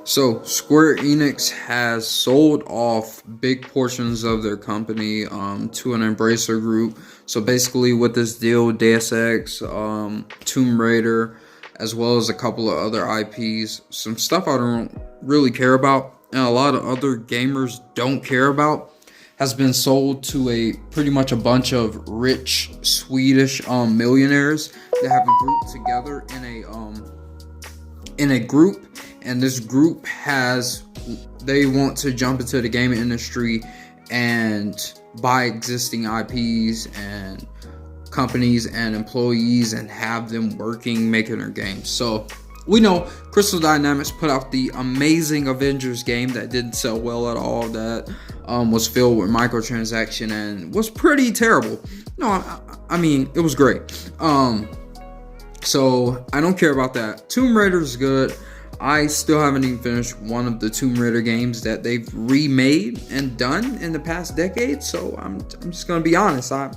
So, Square Enix has sold off big portions of their company to an Embracer group. So, basically, with this deal, Deus Ex, Tomb Raider, as well as a couple of other IPs, some stuff I don't really care about, and a lot of other gamers don't care about, has been sold to pretty much a bunch of rich Swedish millionaires that have grouped together in a group, and this group they want to jump into the gaming industry and buy existing IPs and companies and employees and have them working making their games. So we know Crystal Dynamics put out the amazing Avengers game that didn't sell well at all, that was filled with microtransaction and was pretty terrible. No, I mean, it was great. So I don't care about that. Tomb Raider is good. I still haven't even finished one of the Tomb Raider games that they've remade and done in the past decade. So I'm just gonna be honest. I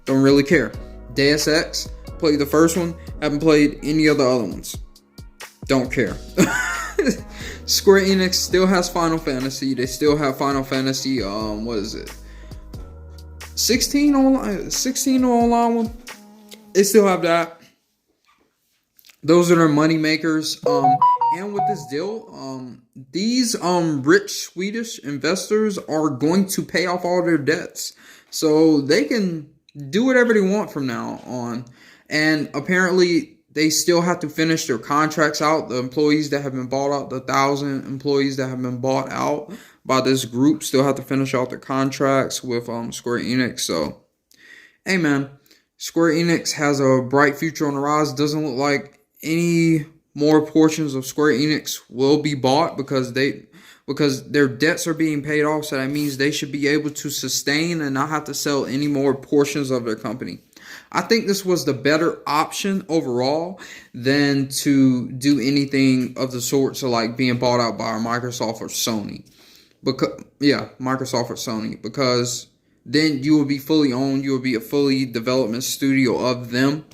don't really care. Deus Ex, played the first one. Haven't played any of the other ones. Don't care. Square Enix still has Final Fantasy. They still have Final Fantasy. What is it? 16 online one. They still have that. Those are their money makers. And with this deal, these rich Swedish investors are going to pay off all their debts, so they can do whatever they want from now on. And apparently, they still have to finish their contracts out. The employees that have been bought out, the 1,000 employees that have been bought out by this group, still have to finish out their contracts with Square Enix. So, hey man, Square Enix has a bright future on the rise. Doesn't look like any more portions of Square Enix will be bought because their debts are being paid off. So that means they should be able to sustain and not have to sell any more portions of their company. I think this was the better option overall than to do anything of the sort, so like being bought out by Microsoft or Sony. Microsoft or Sony, because then you will be fully owned. You will be a fully development studio of them.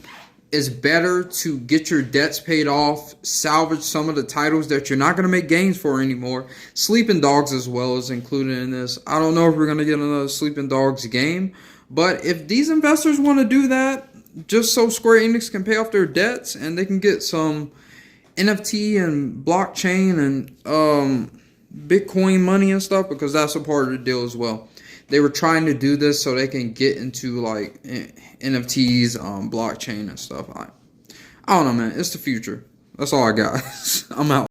It's better to get your debts paid off, salvage some of the titles that you're not going to make games for anymore. Sleeping Dogs as well is included in this. I don't know if we're going to get another Sleeping Dogs game, but if these investors want to do that, just so Square Enix can pay off their debts and they can get some NFT and blockchain and Bitcoin money and stuff, because that's a part of the deal as well. They were trying to do this so they can get into like NFTs, blockchain and stuff. I don't know, man. It's the future. That's all I got. I'm out.